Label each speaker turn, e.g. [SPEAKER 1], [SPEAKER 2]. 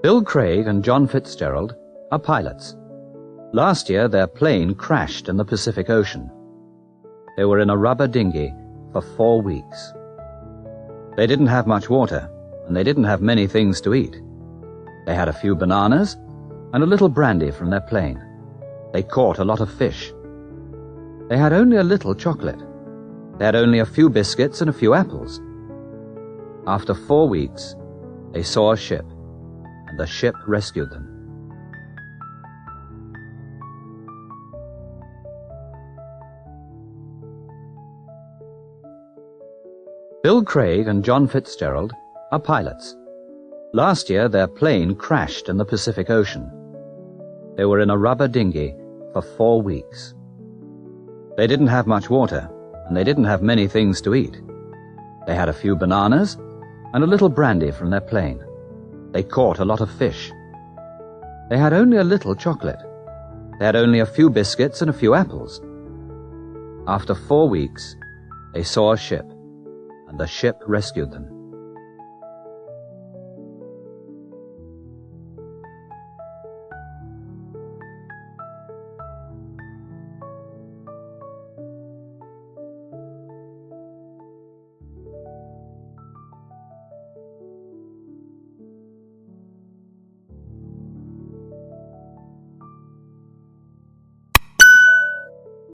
[SPEAKER 1] Bill Craig and John Fitzgerald are pilots. Last year, their plane crashed in the Pacific Ocean. They were in a rubber dinghy for 4 weeks. They didn't have much water, and they didn't have many things to eat. They had a few bananas and a little brandy from their plane. They caught a lot of fish. They had only a little chocolate. They had only a few biscuits and a few apples. After 4 weeks, they saw a ship, and the ship rescued them. Bill Craig and John Fitzgerald are pilots. Last year, their plane crashed in the Pacific Ocean. They were in a rubber dinghy for 4 weeks. They didn't have much water, and they didn't have many things to eat. They had a few bananas and a little brandy from their plane. They caught a lot of fish. They had only a little chocolate. They had only a few biscuits and a few apples. After 4 weeks, they saw a ship, and the ship rescued them.